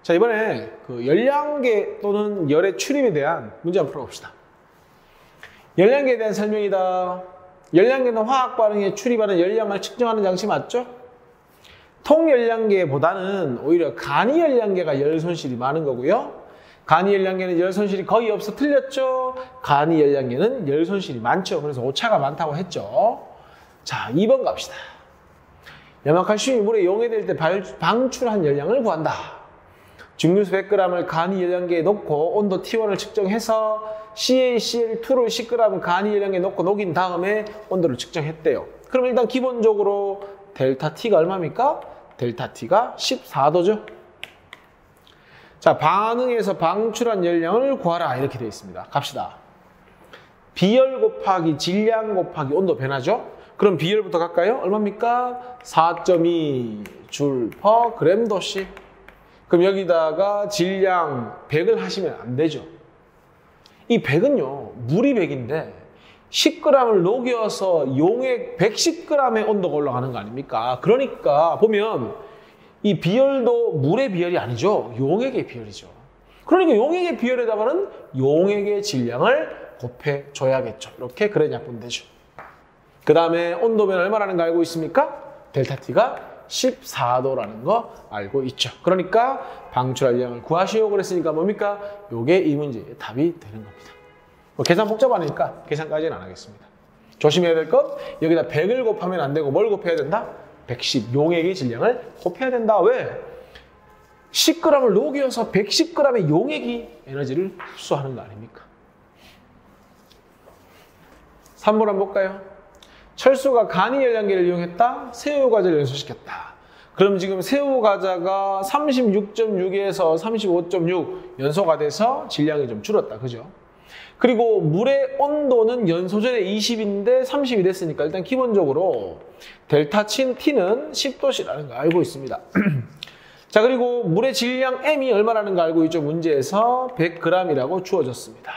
자, 이번에 그 열량계 또는 열의 출입에 대한 문제 한번 풀어봅시다. 열량계에 대한 설명이다. 열량계는 화학 반응에 출입하는 열량을 측정하는 장치 맞죠? 통열량계보다는 오히려 간이열량계가 열 손실이 많은 거고요. 간이열량계는 열 손실이 거의 없어. 틀렸죠? 간이열량계는 열 손실이 많죠. 그래서 오차가 많다고 했죠. 자, 2번 갑시다. 염화칼슘이 물에 용해될 때 방출한 열량을 구한다. 증류수 100g을 간이열량계에 넣고 온도 T1을 측정해서 CaCl2를 10g 간이열량계에 넣고 녹인 다음에 온도를 측정했대요. 그럼 일단 기본적으로 델타 T가 얼마입니까? 델타 T가 14도죠. 자, 반응에서 방출한 열량을 구하라 이렇게 되어 있습니다. 갑시다. 비열 곱하기 질량 곱하기 온도 변화죠. 그럼 비열부터 갈까요? 얼마입니까? 4.2 줄 퍼 그램 도씨. 그럼 여기다가 질량 100을 하시면 안 되죠. 이 100은요, 물이 100인데 10g을 녹여서 용액 110g의 온도가 올라가는 거 아닙니까? 그러니까 보면 이 비열도 물의 비열이 아니죠. 용액의 비열이죠. 그러니까 용액의 비열에다가는 용액의 질량을 곱해줘야겠죠. 이렇게 그래 약분 되죠. 그 다음에 온도 변화 얼마라는 거 알고 있습니까? 델타 T가 14도라는 거 알고 있죠. 그러니까 방출할 열량을 구하시오 그랬으니까 뭡니까? 요게 이 문제의 답이 되는 겁니다. 계산 복잡하니까 계산까지는 안 하겠습니다. 조심해야 될 건 여기다 100을 곱하면 안 되고 뭘 곱해야 된다? 110 용액의 질량을 곱해야 된다. 왜? 10g을 녹여서 110g의 용액이 에너지를 흡수하는 거 아닙니까? 3번 한번 볼까요? 철수가 간이열량계를 이용했다. 새우과자를 연소시켰다. 그럼 지금 새우과자가 36.6에서 35.6 연소가 돼서 질량이 좀 줄었다. 그죠? 그리고 물의 온도는 연소전에 20인데 30이 됐으니까 일단 기본적으로 델타 T는 10도씨라는 거 알고 있습니다. 자, 그리고 물의 질량 M이 얼마라는 거 알고 있죠? 문제에서 100g이라고 주어졌습니다.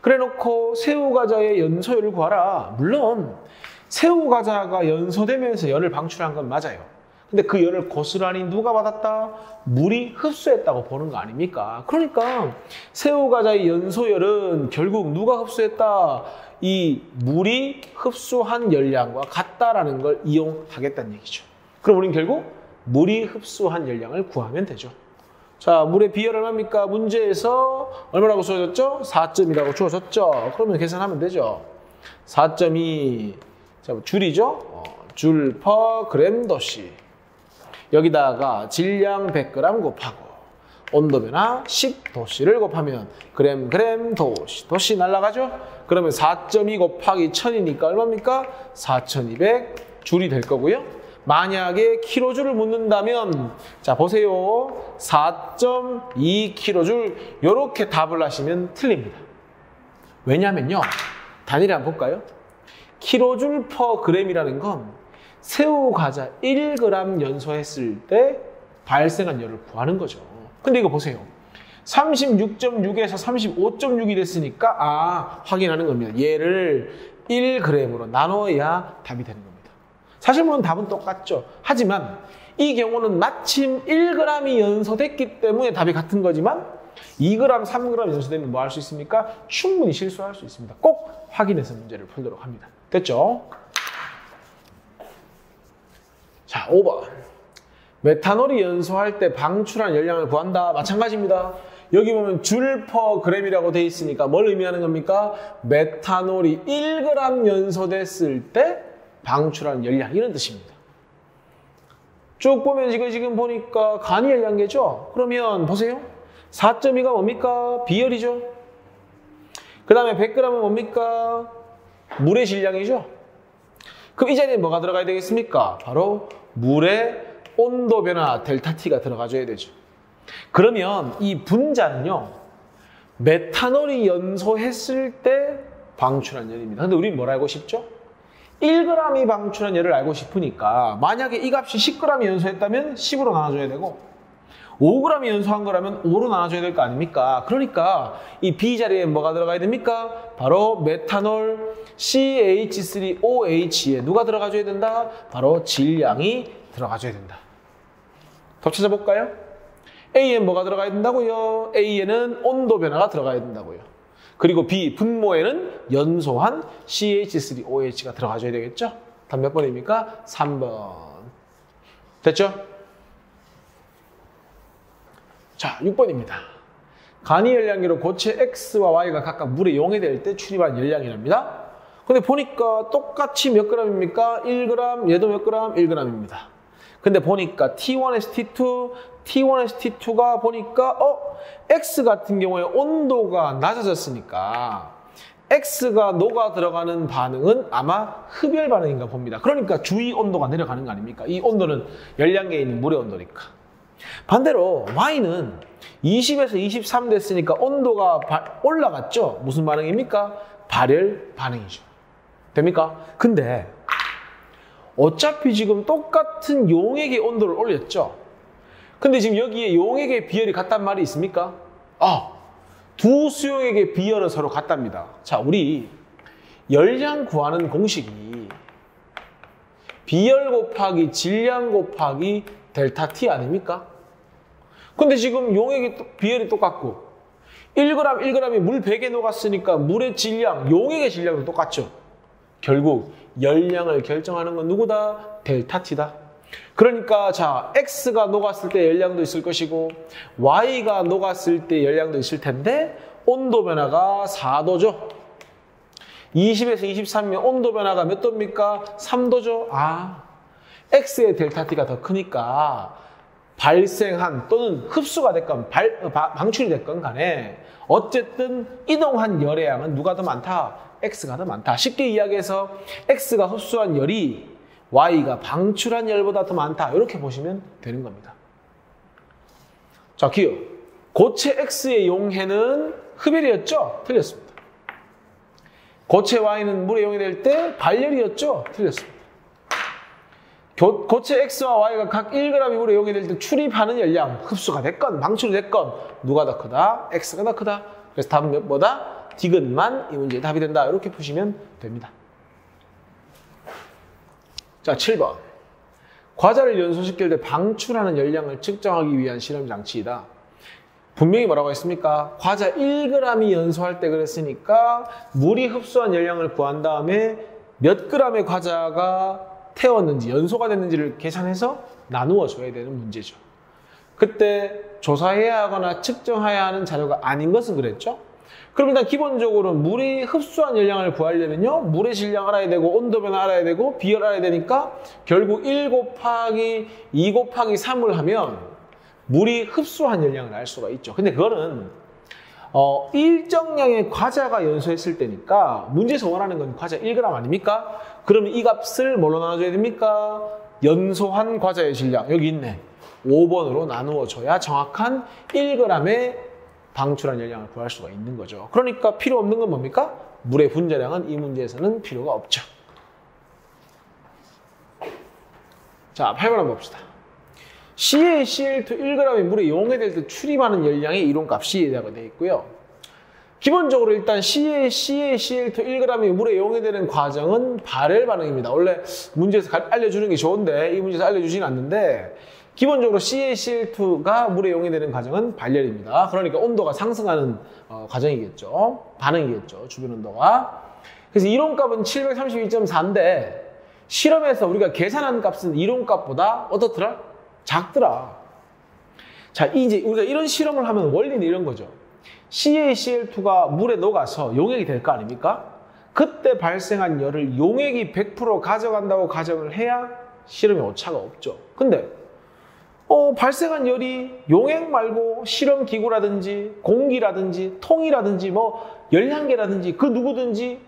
그래 놓고 새우과자의 연소율을 구하라. 물론 새우과자가 연소되면서 열을 방출한 건 맞아요. 근데 그 열을 고스란히 누가 받았다? 물이 흡수했다고 보는 거 아닙니까? 그러니까 새우과자의 연소열은 결국 누가 흡수했다? 이 물이 흡수한 열량과 같다라는 걸 이용하겠다는 얘기죠. 그럼 우리는 결국 물이 흡수한 열량을 구하면 되죠. 자, 물의 비열 얼마입니까? 문제에서 얼마라고 주어졌죠? 4점이라고 주어졌죠. 그러면 계산하면 되죠. 4.2 자, 줄이죠? 줄 퍼 그램 도씨. 여기다가 질량 100g 곱하고 온도 변화 10도씨를 곱하면 그램 도씨. 도씨 날라가죠? 그러면 4.2 곱하기 1000이니까 얼마입니까? 4200 줄이 될 거고요. 만약에 킬로줄을 묻는다면 자 보세요. 4.2 킬로줄 이렇게 답을 하시면 틀립니다. 왜냐면요. 단위를 한번 볼까요? 킬로줄 퍼 그램이라는 건 새우 과자 1g 연소했을 때 발생한 열을 구하는 거죠. 근데 이거 보세요. 36.6에서 35.6이 됐으니까 확인하는 겁니다. 얘를 1g으로 나눠야 답이 되는 겁니다. 사실 물론 답은 똑같죠. 하지만 이 경우는 마침 1g이 연소됐기 때문에 답이 같은 거지만 2g, 3g 연소되면 뭐 할 수 있습니까? 충분히 실수할 수 있습니다. 꼭 확인해서 문제를 풀도록 합니다. 됐죠? 자, 5번. 메탄올이 연소할 때 방출한 열량을 구한다. 마찬가지입니다. 여기 보면 줄 퍼 그램이라고 돼 있으니까 뭘 의미하는 겁니까? 메탄올이 1g 연소됐을 때 방출한 열량 이런 뜻입니다. 쭉 보면 지금 보니까 간이 열량계죠? 그러면 보세요. 4.2가 뭡니까? 비열이죠? 그 다음에 100g은 뭡니까? 물의 질량이죠? 그럼 이 자리에 뭐가 들어가야 되겠습니까? 바로 물의 온도 변화 델타 T가 들어가줘야 되죠. 그러면 이 분자는요. 메탄올이 연소했을 때 방출한 열입니다. 근데 우리는 뭘 알고 싶죠? 1g이 방출한 열을 알고 싶으니까 만약에 이 값이 10g이 연소했다면 10으로 나눠줘야 되고 5g이 연소한 거라면 5로 나눠줘야 될 거 아닙니까? 그러니까 이 B 자리에 뭐가 들어가야 됩니까? 바로 메탄올 CH3OH에 누가 들어가줘야 된다? 바로 질량이 들어가줘야 된다. 더 찾아볼까요? A엔 뭐가 들어가야 된다고요? A에는 온도 변화가 들어가야 된다고요. 그리고 B, 분모에는 연소한 CH3OH가 들어가줘야 되겠죠? 답 몇 번입니까? 3번. 됐죠? 자, 6번입니다. 간이 열량계로 고체 X와 Y가 각각 물에 용해될 때 출입한 열량이랍니다. 근데 보니까 똑같이 몇 g입니까? 1g, 얘도 몇 g? 1g입니다. 근데 보니까 T1S, T2, T1S, T2가 보니까 X 같은 경우에 온도가 낮아졌으니까 X가 녹아 들어가는 반응은 아마 흡열 반응인가 봅니다. 그러니까 주위 온도가 내려가는 거 아닙니까? 이 온도는 열량계에 있는 물의 온도니까. 반대로 Y는 20에서 23 됐으니까 온도가 올라갔죠? 무슨 반응입니까? 발열 반응이죠. 됩니까? 근데 어차피 지금 똑같은 용액의 온도를 올렸죠? 근데 지금 여기에 용액의 비열이 같단 말이 있습니까? 두 수용액의 비열은 서로 같답니다. 자, 우리 열량 구하는 공식이 비열 곱하기 질량 곱하기 델타 T 아닙니까? 근데 지금 용액의 비열이 똑같고 1g, 1g이 물 100에 녹았으니까 물의 질량, 용액의 질량도 똑같죠. 결국 열량을 결정하는 건 누구다? 델타 T다. 그러니까 자, X가 녹았을 때 열량도 있을 것이고 Y가 녹았을 때 열량도 있을 텐데 온도 변화가 4도죠. 20에서 23이면 온도 변화가 몇 도입니까? 3도죠. X의 델타 T가 더 크니까 발생한 또는 흡수가 됐건 방출이 됐건 간에 어쨌든 이동한 열의 양은 누가 더 많다? X가 더 많다. 쉽게 이야기해서 X가 흡수한 열이 Y가 방출한 열보다 더 많다. 이렇게 보시면 되는 겁니다. 자, 기억. 고체 X의 용해는 흡열이었죠? 틀렸습니다. 고체 Y는 물에 용해될 때 발열이었죠? 틀렸습니다. 고체 X와 Y가 각 1g이 물에 용해될 때 출입하는 열량, 흡수가 됐건 방출이 됐건 누가 더 크다? X가 더 크다. 그래서 답은 뭐다? 디귿만 이 문제의 답이 된다. 이렇게 푸시면 됩니다. 자, 7번. 과자를 연소시킬 때 방출하는 열량을 측정하기 위한 실험 장치이다. 분명히 뭐라고 했습니까? 과자 1g이 연소할 때 그랬으니까 물이 흡수한 열량을 구한 다음에 몇 g의 과자가 태웠는지, 연소가 됐는지를 계산해서 나누어 줘야 되는 문제죠. 그때 조사해야 하거나 측정해야 하는 자료가 아닌 것은 그랬죠? 그럼 일단 기본적으로 물이 흡수한 열량을 구하려면요, 물의 질량 알아야 되고 온도 변화 알아야 되고 비열 알아야 되니까 결국 1 곱하기 2 곱하기 3을 하면 물이 흡수한 열량을 알 수가 있죠. 근데 그거는 일정량의 과자가 연소했을 때니까 문제에서 원하는 건 과자 1g 아닙니까? 그러면 이 값을 뭘로 나눠줘야 됩니까? 연소한 과자의 질량, 여기 있네. 5번으로 나누어 줘야 정확한 1g의 방출한 열량을 구할 수가 있는 거죠. 그러니까 필요 없는 건 뭡니까? 물의 분자량은 이 문제에서는 필요가 없죠. 자, 8번 한번 봅시다. CaCl2 1g이 물에 용해될 때 출입하는 열량의 이론값이 되어 있고요. 기본적으로 일단 CaCl2 1g이 물에 용해되는 과정은 발열 반응입니다. 원래 문제에서 알려주는 게 좋은데 이 문제에서 알려주진 않는데 기본적으로 CaCl2가 물에 용해되는 과정은 발열입니다. 그러니까 온도가 상승하는 과정이겠죠. 반응이겠죠. 주변 온도가. 그래서 이론값은 732.4인데 실험에서 우리가 계산한 값은 이론값보다 어떻더라? 작더라. 자, 이제 우리가 이런 실험을 하면 원리는 이런 거죠. CaCl2가 물에 녹아서 용액이 될 거 아닙니까? 그때 발생한 열을 용액이 100% 가져간다고 가정을 해야 실험에 오차가 없죠. 근데 발생한 열이 용액 말고 실험기구라든지 공기라든지 통이라든지 뭐 열량계라든지 그 누구든지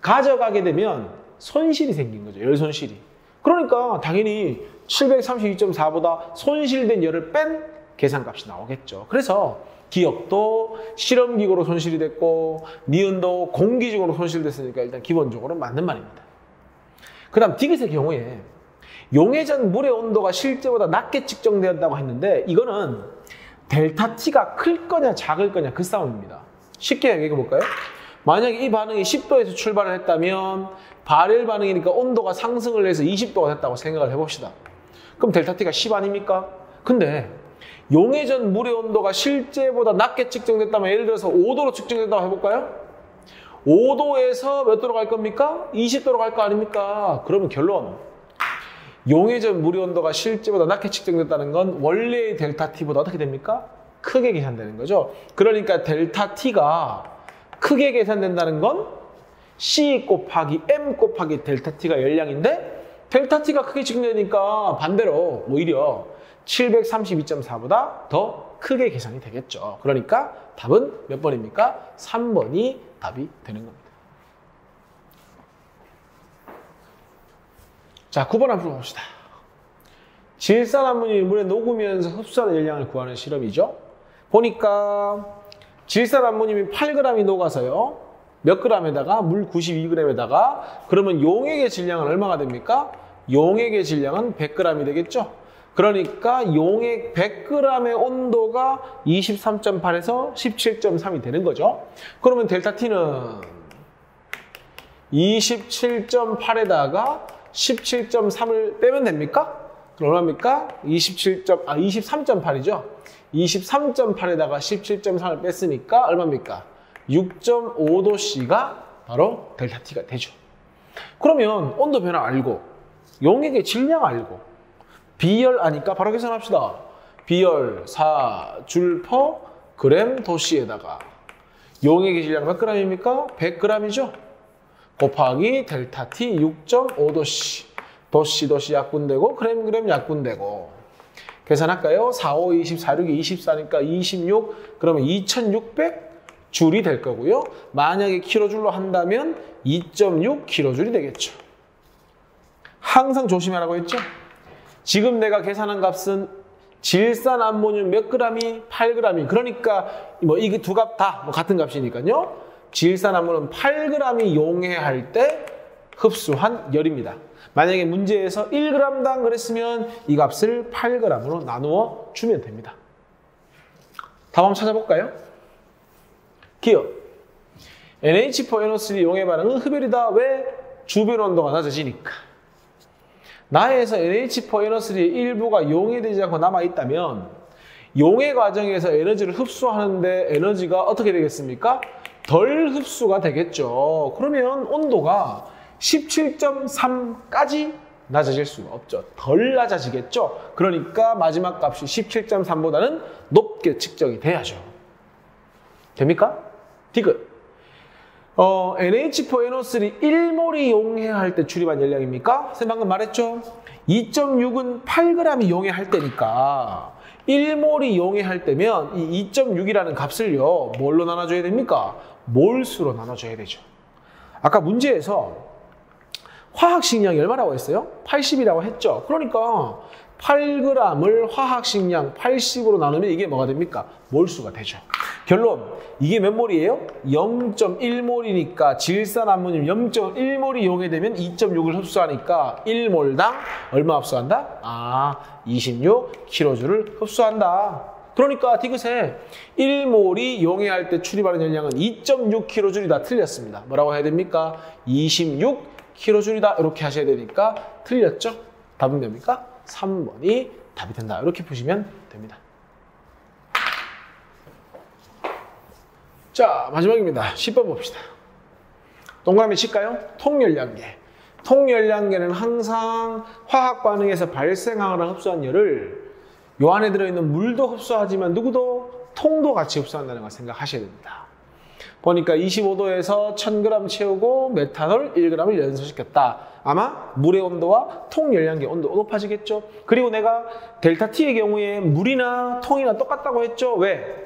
가져가게 되면 손실이 생긴 거죠. 열 손실이. 그러니까 당연히 732.4보다 손실된 열을 뺀 계산값이 나오겠죠. 그래서 기억도 실험기구로 손실이 됐고 니은도 공기적으로 손실됐으니까 일단 기본적으로 맞는 말입니다. 그 다음 디귿의 경우에 용해전 물의 온도가 실제보다 낮게 측정되었다고 했는데 이거는 델타 T가 클 거냐 작을 거냐 그 싸움입니다. 쉽게 얘기해 볼까요? 만약에 이 반응이 10도에서 출발을 했다면 발열 반응이니까 온도가 상승을 해서 20도가 됐다고 생각을 해봅시다. 그럼 델타 T가 10 아닙니까? 근데 용해전 물의 온도가 실제보다 낮게 측정됐다면 예를 들어서 5도로 측정됐다고 해볼까요? 5도에서 몇 도로 갈 겁니까? 20도로 갈 거 아닙니까? 그러면 결론. 용해전 물의 온도가 실제보다 낮게 측정됐다는 건 원래의 델타 T보다 어떻게 됩니까? 크게 계산되는 거죠. 그러니까 델타 T가 크게 계산된다는 건 C 곱하기 M 곱하기 델타 T가 열량인데 델타 T가 크게 측정되니까 반대로 오히려 732.4보다 더 크게 계산이 되겠죠. 그러니까 답은 몇 번입니까? 3번이 답이 되는 겁니다. 자, 9번 한번 풀어봅시다. 질산암모늄이 물에 녹으면서 흡수하는 열량을 구하는 실험이죠. 보니까 질산암모늄이 8g이 녹아서요. 몇 g에다가 물 92g에다가 그러면 용액의 질량은 얼마가 됩니까? 용액의 질량은 100g이 되겠죠. 그러니까 용액 100g의 온도가 23.8에서 17.3이 되는 거죠. 그러면 델타 T는 27.8에다가 17.3을 빼면 됩니까? 그럼 얼마입니까? 23.8이죠. 23.8에다가 17.3을 뺐으니까 얼마입니까? 6.5도씨가 바로 델타 T가 되죠. 그러면 온도 변화 알고 용액의 질량 알고 비열 아니까 바로 계산합시다. 비열 4줄/g 도씨에다가 용액의 질량 몇 g입니까? 100g이죠. 곱하기 델타 T 6.5도씨. 도씨 약분되고 그램 약분되고. 계산할까요? 4, 5, 20, 4, 6이 24니까 26. 그러면 2600줄이 될 거고요. 만약에 킬로줄로 한다면 2.6킬로줄이 되겠죠. 항상 조심하라고 했죠? 지금 내가 계산한 값은 질산암모늄 몇 g이? 8g이. 그러니까 뭐 이게 두 값 다 같은 값이니까요. 질산암모늄 8g이 용해할 때 흡수한 열입니다. 만약에 문제에서 1g당 그랬으면 이 값을 8g으로 나누어 주면 됩니다. 답 한번 찾아볼까요? 기억. NH4NO3 용해 반응은 흡열이다. 왜? 주변 온도가 낮아지니까. 나에서 NH4NO3의 일부가 용해되지 않고 남아있다면 용해 과정에서 에너지를 흡수하는데 에너지가 어떻게 되겠습니까? 덜 흡수가 되겠죠. 그러면 온도가 17.3까지 낮아질 수가 없죠. 덜 낮아지겠죠. 그러니까 마지막 값이 17.3보다는 높게 측정이 돼야죠. 됩니까? 디귿. NH4NO3 1몰이 용해할 때 출입한 열량입니까? 선생님 방금 말했죠? 2.6은 8g이 용해할 때니까 1몰이 용해할 때면 이 2.6이라는 값을요 뭘로 나눠줘야 됩니까? 몰수로 나눠줘야 되죠. 아까 문제에서 화학식량이 얼마라고 했어요? 80이라고 했죠. 그러니까 8g을 화학식량 80으로 나누면 이게 뭐가 됩니까? 몰수가 되죠. 결론, 이게 몇 몰이에요? 0.1몰이니까 질산암모늄 0.1몰이 용해되면 2.6을 흡수하니까 1몰당 얼마 흡수한다? 26kJ를 흡수한다. 그러니까 디귿에 1몰이 용해할 때 출입하는 열량은 2.6kJ이다. 틀렸습니다. 뭐라고 해야 됩니까? 26kJ이다. 이렇게 하셔야 되니까 틀렸죠? 답은 됩니까? 3번이 답이 된다. 이렇게 푸시면 됩니다. 자, 마지막입니다. 10번 봅시다. 동그라미 칠까요? 통열량계. 통열량계는 항상 화학 반응에서 발생하거나 흡수한 열을 요 안에 들어있는 물도 흡수하지만 누구도 통도 같이 흡수한다는 걸 생각하셔야 됩니다. 보니까 25도에서 1000g 채우고 메탄올 1g을 연소시켰다. 아마 물의 온도와 통열량계 온도가 높아지겠죠. 그리고 내가 델타 T의 경우에 물이나 통이나 똑같다고 했죠. 왜?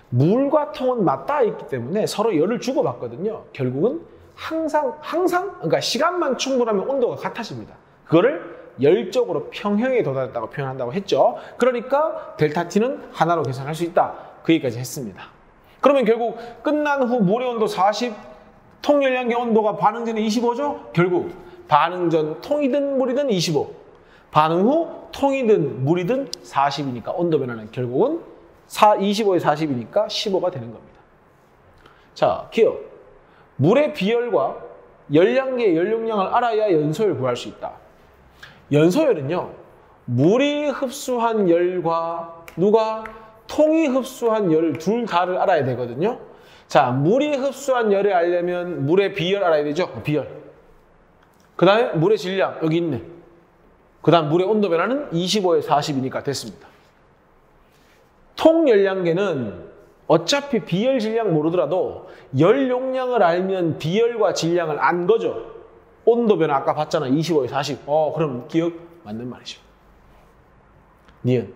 물과 통은 맞닿아 있기 때문에 서로 열을 주고받거든요. 결국은 항상 그러니까 시간만 충분하면 온도가 같아집니다. 그거를 열적으로 평형에 도달했다고 표현한다고 했죠. 그러니까 델타 T는 하나로 계산할 수 있다. 그 얘기까지 했습니다. 그러면 결국 끝난 후 물의 온도 40, 통열량계 온도가 반응 전에 25죠? 결국 반응 전 통이든 물이든 25, 반응 후 통이든 물이든 40이니까 온도 변화는 결국은 25에 40이니까 15가 되는 겁니다. 자, 기억. 물의 비열과 열량계의 열용량을 알아야 연소율을 구할 수 있다. 연소율은요, 물이 흡수한 열과 누가 통이 흡수한 열 둘 다를 알아야 되거든요. 자, 물이 흡수한 열을 알려면 물의 비열 알아야 되죠. 비열. 그 다음에 물의 질량 여기 있네. 그 다음 물의 온도 변화는 25에 40이니까 됐습니다. 통열량계는 어차피 비열 질량 모르더라도 열 용량을 알면 비열과 질량을 안 거죠. 온도 변화 아까 봤잖아. 25에 40. 그럼 기억 맞는 말이죠. 니은.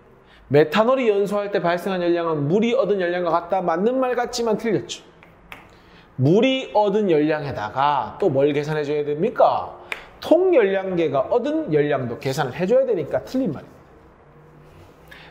메탄올이 연소할 때 발생한 열량은 물이 얻은 열량과 같다. 맞는 말 같지만 틀렸죠. 물이 얻은 열량에다가 또 뭘 계산해 줘야 됩니까? 통열량계가 얻은 열량도 계산을 해줘야 되니까 틀린 말입니다.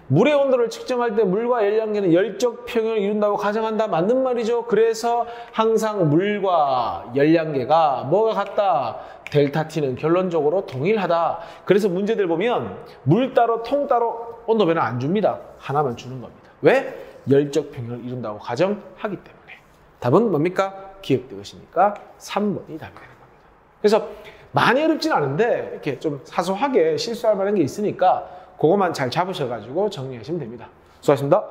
물의 온도를 측정할 때 물과 열량계는 열적 평형을 이룬다고 가정한다. 맞는 말이죠. 그래서 항상 물과 열량계가 뭐가 같다? 델타 T는 결론적으로 동일하다. 그래서 문제들 보면 물 따로 통 따로 온도 변화 안 줍니다. 하나만 주는 겁니다. 왜? 열적 평형을 이룬다고 가정하기 때문에. 답은 뭡니까? 기억되으시니까 3번이 답이 되는 겁니다. 그래서 많이 어렵진 않은데 이렇게 좀 사소하게 실수할 만한 게 있으니까 그것만 잘 잡으셔가지고 정리하시면 됩니다. 수고하셨습니다.